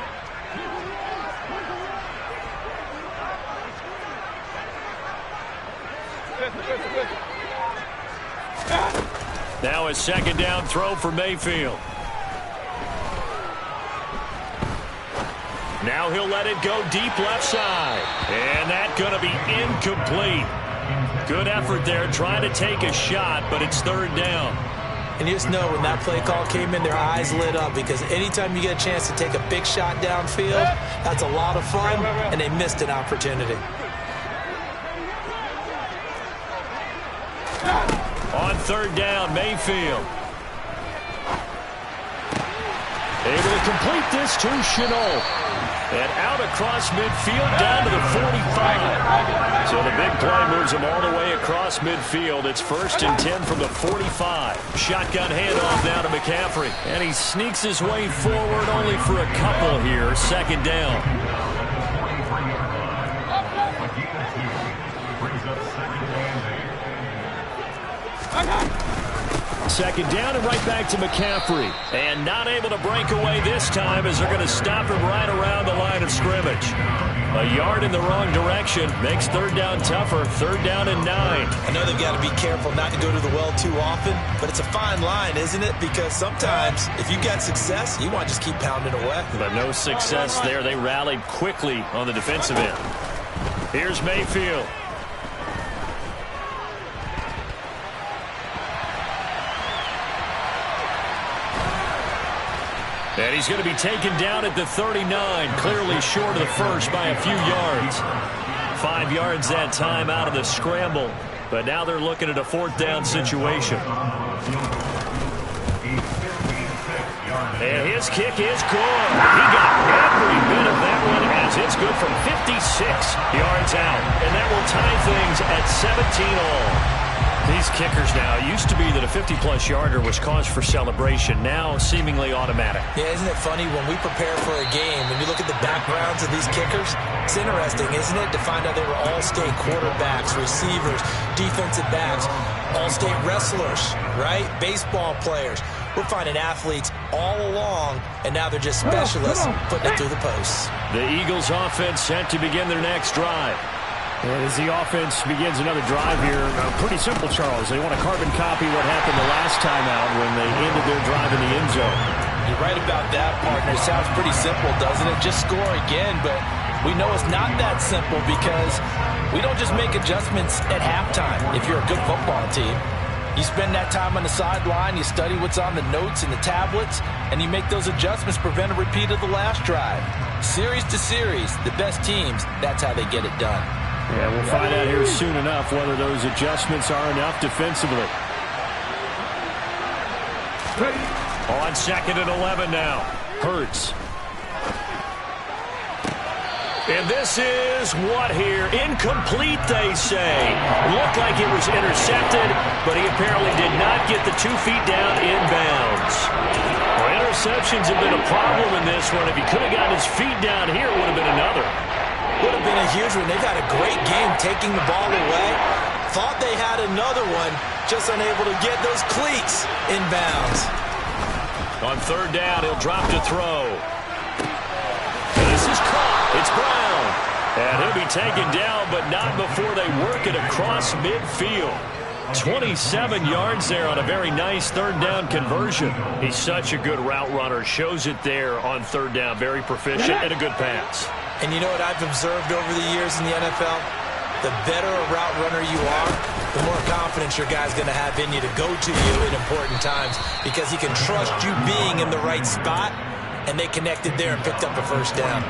Speaker 1: Now a second down throw for Mayfield. Now he'll let it go deep left side. And that's going to be incomplete. Good effort there trying to take a shot, but it's third down.
Speaker 2: And you just know when that play call came in, their eyes lit up because anytime you get a chance to take a big shot downfield, that's a lot of fun, and they missed an opportunity.
Speaker 1: On third down, Mayfield. Able to complete this to Chenault. And out across midfield down to the 45. So the big play moves him all the way across midfield. It's 1st and 10 from the 45. Shotgun handoff now to McCaffrey. And he sneaks his way forward only for a couple here. Second down. Second down and right back to McCaffrey. And not able to break away this time as they're going to stop him right around the line of scrimmage. A yard in the wrong direction makes third down tougher. Third down and 9.
Speaker 2: I know they've got to be careful not to go to the well too often, but it's a fine line, isn't it? Because sometimes if you got success, you want to just keep pounding away.
Speaker 1: But no success there. They rallied quickly on the defensive end. Here's Mayfield. And he's going to be taken down at the 39, clearly short of the first by a few yards. 5 yards that time out of the scramble, but now they're looking at a fourth down situation. And his kick is good. He got every bit of that one as it's good from 56 yards out. And that will tie things at 17 all. These kickers now, used to be that a 50-plus yarder was cause for celebration. Now seemingly automatic.
Speaker 2: Yeah, isn't it funny when we prepare for a game, when you look at the backgrounds of these kickers, it's interesting, isn't it, to find out they were all-state quarterbacks, receivers, defensive backs, all-state wrestlers, right? Baseball players. We're finding athletes all along, and now they're just specialists putting it through the posts.
Speaker 1: The Eagles offense set to begin their next drive.
Speaker 6: And as the offense begins another drive here, pretty simple, Charles. They want to carbon copy what happened the last time out when they ended their drive in the end zone.
Speaker 3: You're right about that, partner. It sounds pretty simple, doesn't it? Just score again, but we know it's not that simple because we don't just make adjustments at halftime if you're a good football team. You spend that time on the sideline, you study what's on the notes and the tablets, and you make those adjustments, prevent a repeat of the last drive. Series to series, the best teams, that's how they get it done.
Speaker 6: Yeah, we'll find out here soon enough whether those adjustments are enough defensively.
Speaker 1: On 2nd and 11 now. Hurts. And this is what here? Incomplete, they say. Looked like it was intercepted, but he apparently did not get the 2 feet down inbounds. Well, interceptions have been a problem in this one. If he could have gotten his feet down here, it would have been another.
Speaker 2: Would have been a huge one. They've had a great game taking the ball away. Thought they had another one, just unable to get those cleats in bounds.
Speaker 1: On third down, he'll drop to throw. And this is caught. It's Brown. And he'll be taken down, but not before they work it across midfield. 27 yards there on a very nice third down conversion. He's such a good route runner. Shows it there on third down. Very proficient and a good pass.
Speaker 2: And you know what I've observed over the years in the NFL? The better a route runner you are, the more confidence your guy's going to have in you to go to you in important times because he can trust you being in the right spot, and they connected there and picked up a first down.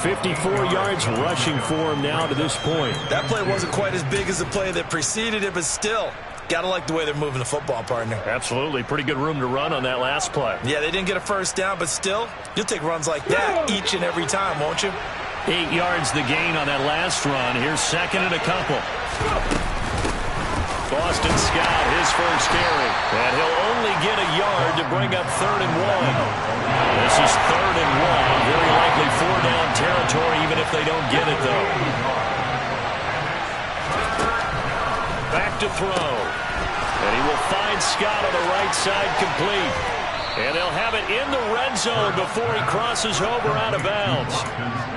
Speaker 6: 54 yards rushing for him now to this point.
Speaker 2: That play wasn't quite as big as the play that preceded it, but still, got to like the way they're moving the football, partner.
Speaker 1: Absolutely. Pretty good room to run on that last play.
Speaker 2: Yeah, they didn't get a first down, but still, you'll take runs like that each and every time, won't you?
Speaker 6: 8 yards the gain on that last run. Here's second and a couple.
Speaker 1: Boston Scott, his first carry. And he'll only get a yard to bring up 3rd and 1. This is 3rd and 1. Very likely 4-down territory, even if they don't get it, though. Back to throw. And he will find Scott on the right side complete. And they'll have it in the red zone before he crosses over out of bounds.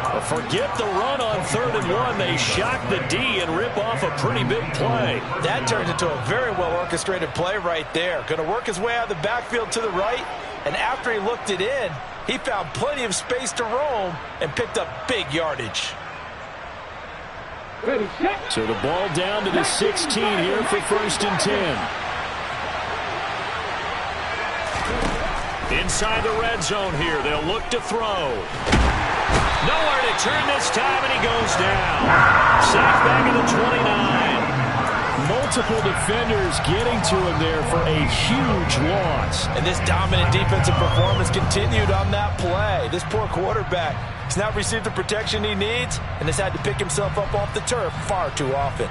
Speaker 1: But forget the run on 3rd and 1. They shock the D and rip off a pretty big play.
Speaker 3: That turned into a very well-orchestrated play right there. Going to work his way out of the backfield to the right. And after he looked it in, he found plenty of space to roam and picked up big yardage.
Speaker 6: So the ball down to the 16 here for 1st and 10.
Speaker 1: Inside the red zone here, they'll look to throw. Nowhere to turn this time, and he goes down. Sacked back at the 29.
Speaker 6: Multiple defenders getting to him there for a huge loss.
Speaker 3: And this dominant defensive performance continued on that play. This poor quarterback has not received the protection he needs and has had to pick himself up off the turf far too often.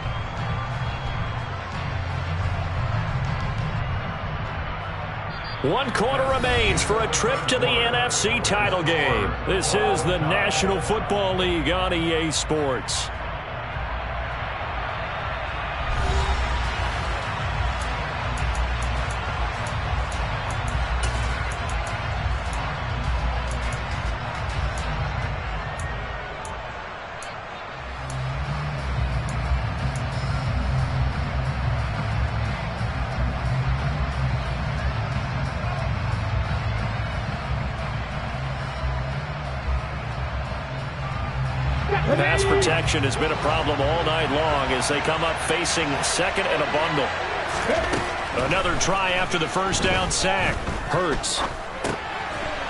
Speaker 1: One quarter remains for a trip to the NFC title game. This is the National Football League on EA Sports. Pass protection has been a problem all night long as they come up facing second and a bundle. Another try after the first down sack. Hurts.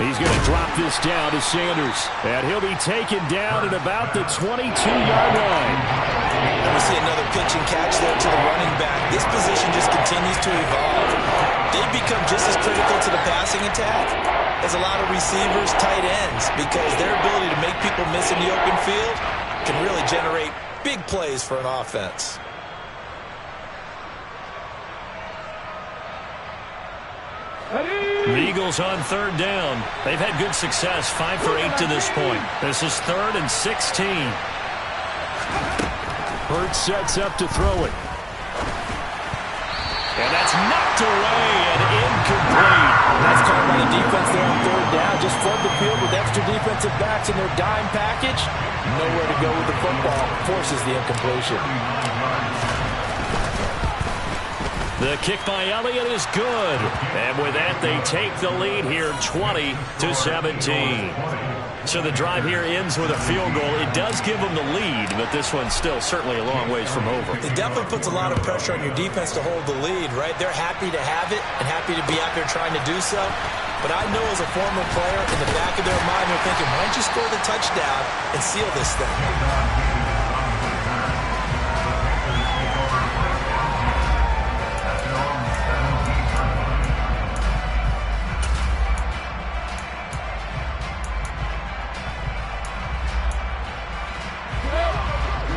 Speaker 1: He's going to drop this down to Sanders. And he'll be taken down at about the 22-yard line.
Speaker 2: And we see another pitch and catch there to the running back. This position just continues to evolve. They've become just as critical to the passing attack as a lot of receivers, tight ends, because their ability to make people miss in the open field can really generate big plays for an offense.
Speaker 1: The Eagles on third down. They've had good success, 5 for 8 to this point. This is 3rd and 16.
Speaker 6: Hurts sets up to throw it.
Speaker 1: And that's knocked away and incomplete.
Speaker 3: That's called by the defense there on third down. Just flood the field with extra defensive backs in their dime package. Nowhere to go with the football. Forces the incompletion.
Speaker 1: The kick by Elliott is good. And with that, they take the lead here 20-17. So the drive here ends with a field goal. It does give them the lead, but this one's still certainly a long ways from over.
Speaker 2: It definitely puts a lot of pressure on your defense to hold the lead, right? They're happy to have it and happy to be out there trying to do so. But I know as a former player, in the back of their mind, they're thinking, why don't you score the touchdown and seal this thing?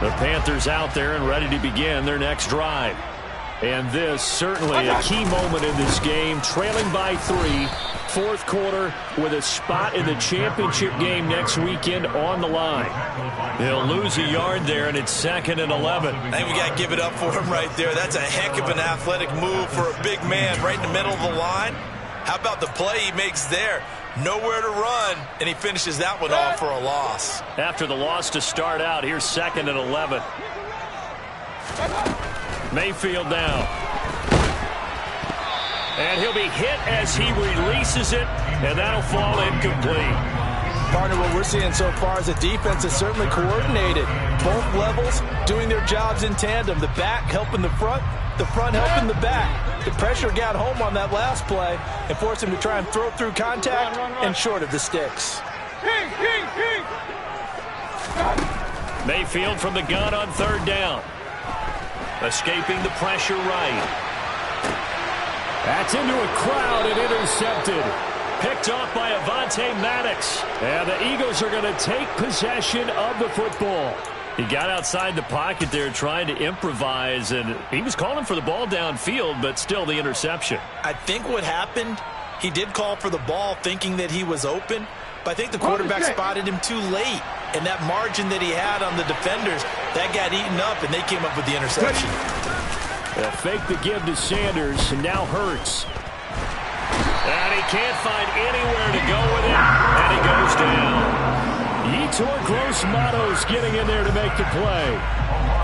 Speaker 1: The Panthers out there and ready to begin their next drive.
Speaker 6: And this certainly a key moment in this game, trailing by 3, fourth quarter, with a spot in the championship game next weekend on the line. They'll lose a yard there, and it's 2nd and 11.
Speaker 2: I think we got to give it up for him right there. That's a heck of an athletic move for a big man right in the middle of the line. How about the play he makes there? Nowhere to run, and he finishes that one off for a loss.
Speaker 6: After the loss to start out, here's 2nd and 11. Mayfield now. And he'll be hit as he releases it, and that'll fall incomplete.
Speaker 3: Partner, what we're seeing so far is the defense is certainly coordinated. Both levels doing their jobs in tandem. The back helping the front helping the back. The pressure got home on that last play and forced him to try and throw through contact and short of the sticks.
Speaker 6: Mayfield from the gun on 3rd down. Escaping the pressure right. That's into a crowd and intercepted. Picked off by Avonte Maddox. And the Eagles are going to take possession of the football. He got outside the pocket there trying to improvise, and he was calling for the ball downfield, but still the interception.
Speaker 2: I think what happened, he did call for the ball thinking that he was open, but I think the quarterback spotted him too late. And that margin that he had on the defenders, that got eaten up, and they came up with the interception.
Speaker 6: They'll fake the give to Sanders, and now Hurts. And he can't find anywhere to go with it, and he goes down. Yetur Gross-Matos getting in there to make the play.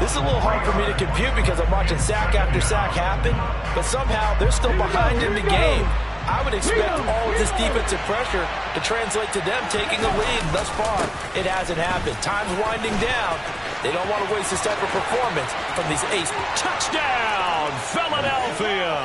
Speaker 3: This is a little hard for me to compute because I'm watching sack after sack happen, but somehow they're still behind in the game. I would expect all of this defensive pressure to translate to them taking a lead. Thus far, it hasn't happened. Time's winding down. They don't want to waste this type of performance from these ace.
Speaker 6: Touchdown, Philadelphia!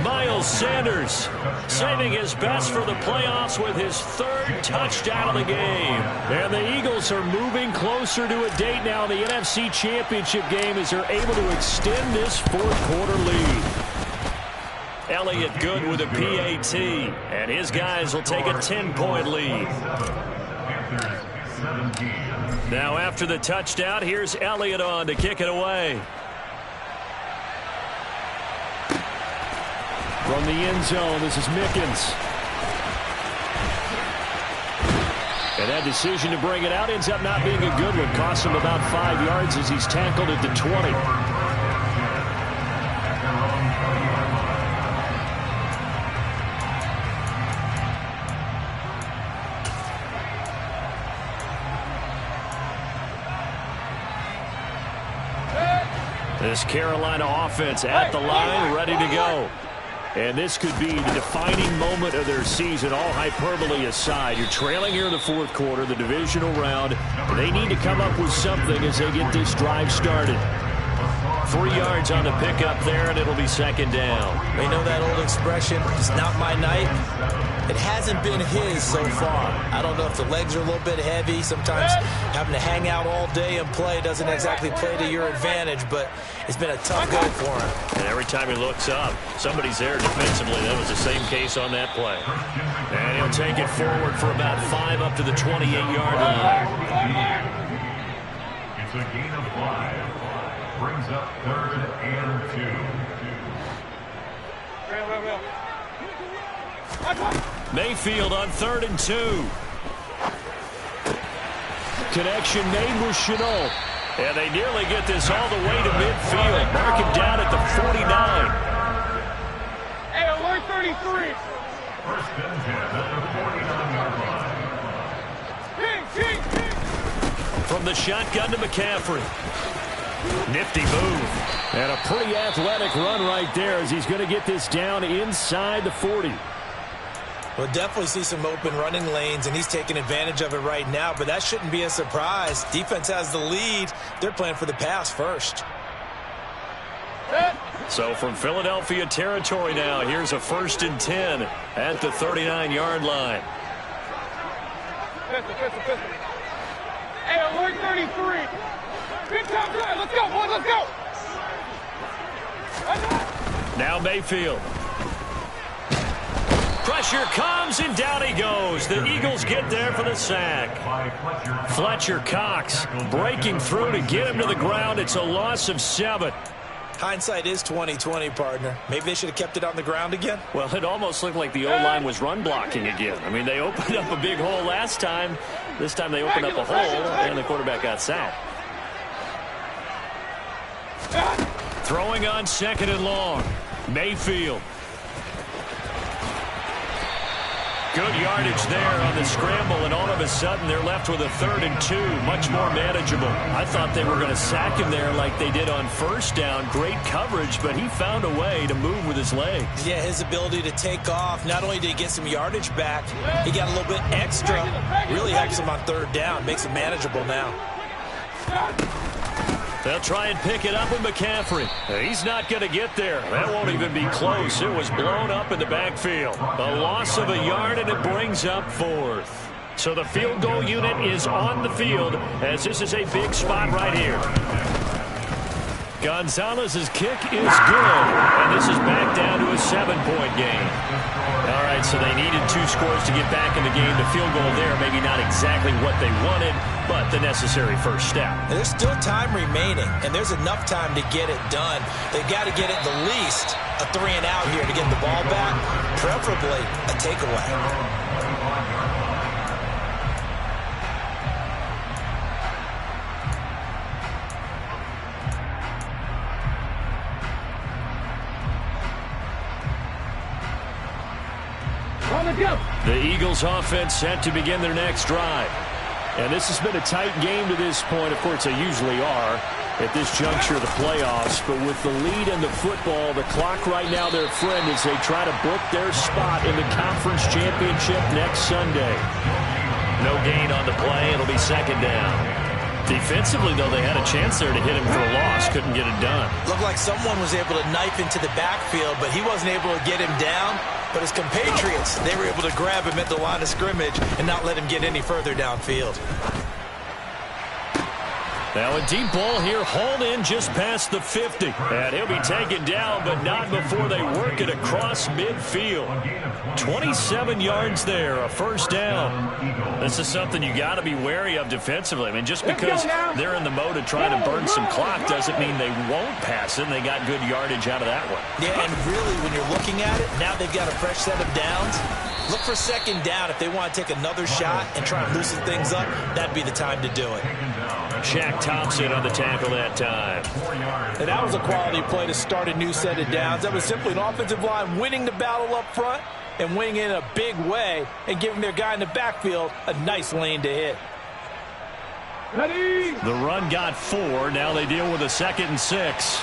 Speaker 6: Miles Sanders saving his best for the playoffs with his 3rd touchdown of the game. And the Eagles are moving closer to a date now in the NFC Championship game as they're able to extend this fourth quarter lead. Elliott good with a PAT, and his guys will take a 10-point lead. Now after the touchdown, here's Elliott on to kick it away. From the end zone, this is Mickens. And that decision to bring it out ends up not being a good one. Costs him about 5 yards as he's tackled at the 20. This Carolina offense at the line, ready to go. And this could be the defining moment of their season, all hyperbole aside. You're trailing here in the fourth quarter, the divisional round. They need to come up with something as they get this drive started. 3 yards on the pickup there, and it'll be 2nd down.
Speaker 2: You know that old expression, it's not my night? It hasn't been his so far. I don't know if the legs are a little bit heavy. Sometimes having to hang out all day and play doesn't exactly play to your advantage, but it's been a tough go for him.
Speaker 6: And every time he looks up, somebody's there defensively. That was the same case on that play. And he'll take it forward for about 5 up to the 28-yard line.
Speaker 5: It's a gain of 5. Brings up 3rd and 2.
Speaker 6: Mayfield on 3rd and 2. Connection made with Chenault. And they nearly get this all the way to midfield. Mark him down at the 49.
Speaker 4: Hey, alert 33.
Speaker 5: First and 10 at the 49-yard line.
Speaker 6: From the shotgun to McCaffrey. Nifty move. And a pretty athletic run right there as he's going to get this down inside the 40.
Speaker 2: We'll definitely see some open running lanes, and he's taking advantage of it right now, but that shouldn't be a surprise. Defense has the lead. They're playing for the pass first.
Speaker 6: So from Philadelphia territory now, here's a 1st and 10 at the 39-yard line.
Speaker 4: Pistol. Hey, alert 33. Big time drive. Let's go, boys. Let's go.
Speaker 6: Now Mayfield. Pressure comes, and down he goes. The Eagles get there for the sack. Fletcher Cox breaking through to get him to the ground. It's a loss of 7.
Speaker 3: Hindsight is 20/20, partner. Maybe they should have kept it on the ground again.
Speaker 6: Well, it almost looked like the O-line was run blocking again. I mean, they opened up a big hole last time. This time they opened up a hole, and the quarterback got sacked. Throwing on 2nd and long. Mayfield. Good yardage there on the scramble, and all of a sudden they're left with a 3rd and 2, much more manageable. I thought they were going to sack him there like they did on 1st down. Great coverage, but he found a way to move with his legs.
Speaker 3: Yeah, his ability to take off. Not only did he get some yardage back, he got a little bit extra. Really helps him on 3rd down. Makes it manageable now.
Speaker 6: They'll try and pick it up with McCaffrey. He's not going to get there. That won't even be close. It was blown up in the backfield. A loss of a yard, and it brings up 4th. So the field goal unit is on the field, as this is a big spot right here. Gonzalez's kick is good, and this is back down to a 7-point game. All right, so they needed 2 scores to get back in the game. The field goal there, maybe not exactly what they wanted, but the necessary first step.
Speaker 3: There's still time remaining, and there's enough time to get it done. They've got to get at the least a 3-and-out here to get the ball back, preferably a takeaway.
Speaker 6: The Eagles offense set to begin their next drive. And this has been a tight game to this point. Of course, they usually are at this juncture of the playoffs. But with the lead in the football, the clock right now their friend as they try to book their spot in the conference championship next Sunday. No gain on the play. It'll be 2nd down. Defensively, though, they had a chance there to hit him for a loss. Couldn't get it done.
Speaker 3: Looked like someone was able to knife into the backfield, but he wasn't able to get him down. But his compatriots, they were able to grab him at the line of scrimmage and not let him get any further downfield.
Speaker 6: Now a deep ball here, hauled in just past the 50. And he'll be taken down, but not before they work it across midfield. 27 yards there, a 1st down. This is something you got to be wary of defensively. I mean, just because they're in the mode of trying to burn some clock doesn't mean they won't pass it. They got good yardage out of that one.
Speaker 3: Yeah, and really, when you're looking at it, now they've got a fresh set of downs. Look for 2nd down. If they want to take another shot and try and loosen things up, that'd be the time to do it.
Speaker 6: Shaq Thompson on the tackle that time.
Speaker 3: And that was a quality play to start a new set of downs. That was simply an offensive line winning the battle up front and winning in a big way and giving their guy in the backfield a nice lane to hit.
Speaker 4: Ready?
Speaker 6: The run got 4. Now they deal with a 2nd and 6.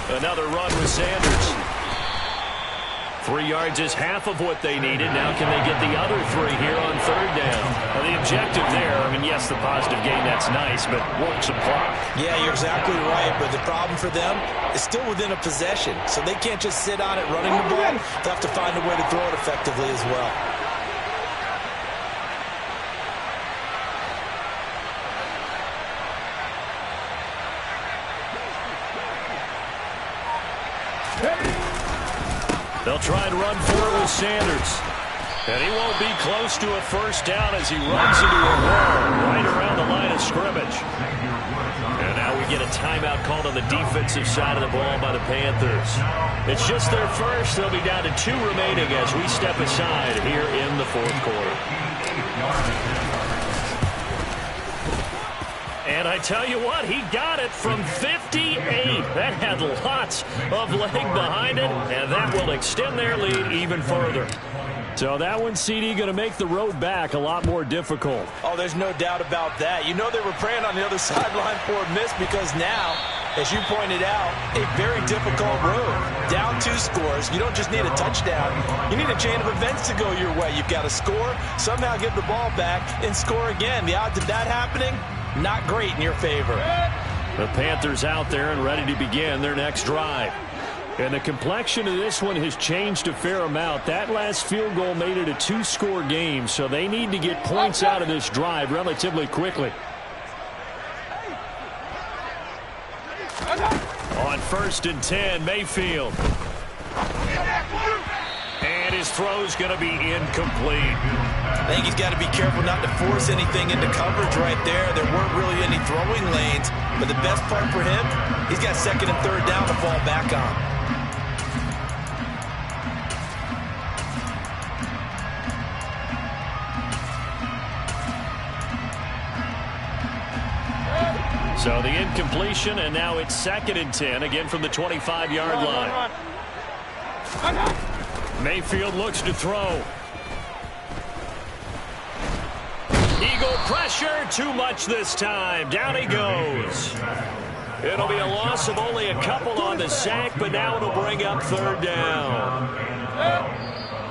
Speaker 6: Another run with Sanders. 3 yards is half of what they needed. Now can they get the other 3 here on 3rd down? Well, the objective there, I mean, yes, the positive gain, that's nice, but work some clock.
Speaker 3: Yeah, you're exactly right, but the problem for them is still within a possession, so they can't just sit on it running the ball. They'll have to find a way to throw it effectively as well.
Speaker 6: They'll try and run for it with Sanders. And he won't be close to a 1st down as he runs into a wall right around the line of scrimmage. And now we get a timeout called on the defensive side of the ball by the Panthers. It's just their first. They'll be down to 2 remaining as we step aside here in the 4th quarter. And I tell you what, he got it from 58. That had lots of leg behind it, and that will extend their lead even further. So that one, CD, going to make the road back a lot more difficult.
Speaker 3: Oh, there's no doubt about that. You know they were praying on the other sideline for a miss because now, as you pointed out, a very difficult road. Down 2 scores. You don't just need a touchdown. You need a chain of events to go your way. You've got to score, somehow get the ball back, and score again. The odds of that happening, not great in your favor.
Speaker 6: The Panthers out there and ready to begin their next drive. And the complexion of this one has changed a fair amount. That last field goal made it a 2-score game, so they need to get points out of this drive relatively quickly. On 1st and 10, Mayfield. And his throw's going to be incomplete.
Speaker 2: I think he's got to be careful not to force anything into coverage right there. There weren't really any throwing lanes, but the best part for him, he's got second and third down to fall back on.
Speaker 6: So the incompletion, and now it's 2nd and 10, again from the 25-yard line. Mayfield looks to throw. Eagle pressure, too much this time. Down he goes. It'll be a loss of only a couple on the sack, but now it'll bring up 3rd down.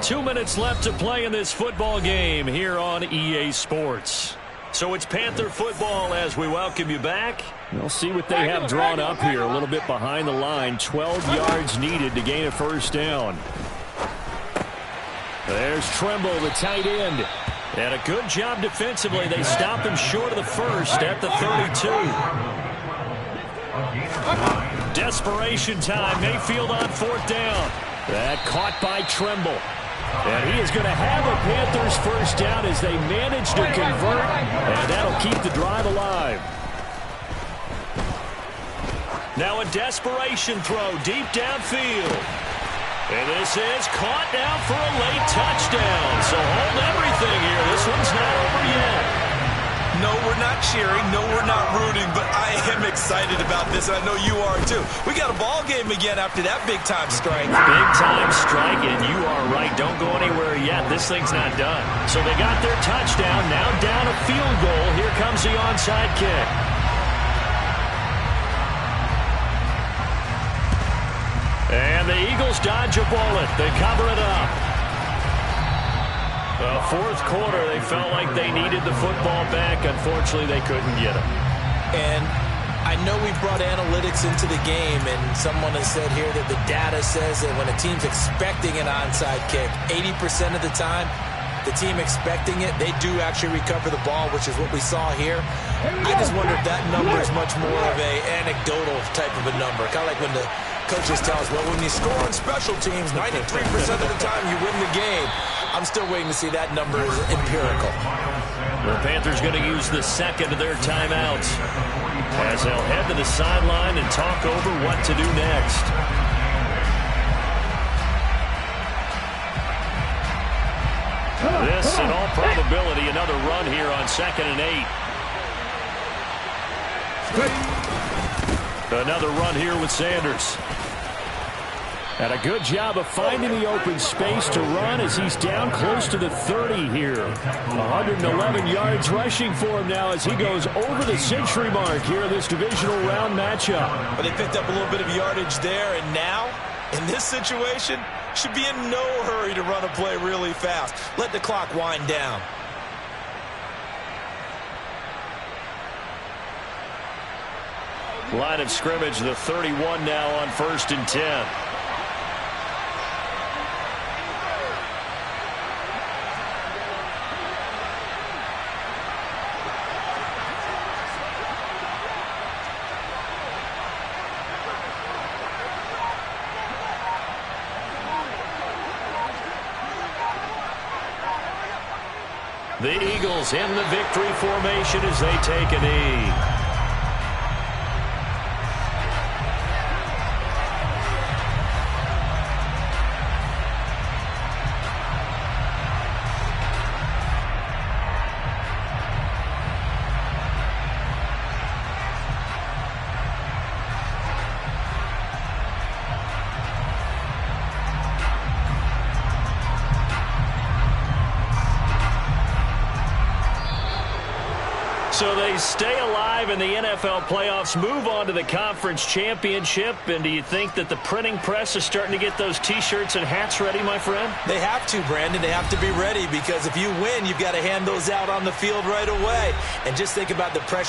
Speaker 6: 2 minutes left to play in this football game here on EA Sports. So it's Panther football as we welcome you back. We'll see what they have drawn up here. A little bit behind the line. 12 yards needed to gain a 1st down. There's Trimble, the tight end. And a good job defensively. They stopped him short of the 1st at the 32. Desperation time. Mayfield on 4th down. That caught by Trimble. And he is going to have a Panthers 1st down as they manage to convert, and that'll keep the drive alive. Now a desperation throw deep downfield. And this is caught now for a late touchdown. So hold everything here. This one's not over yet.
Speaker 2: No, we're not cheering. No, we're not rooting. But I am excited about this, and I know you are too. We got a ball game again after that big-time strike.
Speaker 6: Big-time strike, and you are right. Don't go anywhere yet. This thing's not done. So they got their touchdown. Now down a field goal. Here comes the onside kick. And the Eagles dodge a bullet. They cover it up. The 4th quarter, they felt like they needed the football back. Unfortunately, they couldn't get it.
Speaker 2: And I know we brought analytics into the game, and someone has said here that the data says that when a team's expecting an onside kick, 80% of the time, the team expecting it, they do actually recover the ball, which is what we saw here. I just wonder if that number is much more of a anecdotal type of a number. Kind of like when the coaches tell us, well, when you score on special teams, 93% of the time you win the game. I'm still waiting to see that number is empirical.
Speaker 6: The Panthers going to use the 2nd of their timeouts as they'll head to the sideline and talk over what to do next. This, in all probability, another run here on 2nd and 8. Another run here with Sanders. And a good job of finding the open space to run as he's down close to the 30 here. 111 yards rushing for him now as he goes over the century mark here in this divisional round matchup.
Speaker 2: But they picked up a little bit of yardage there, and now, in this situation, should be in no hurry to run a play really fast. Let the clock wind down.
Speaker 6: Line of scrimmage, the 31 now on 1st and 10. The Eagles in the victory formation as they take a knee. So they stay alive in the NFL playoffs, move on to the conference championship. And do you think that the printing press is starting to get those T-shirts and hats ready, my friend?
Speaker 2: They have to, Brandon. They have to be ready because if you win, you've got to hand those out on the field right away. And just think about the pressure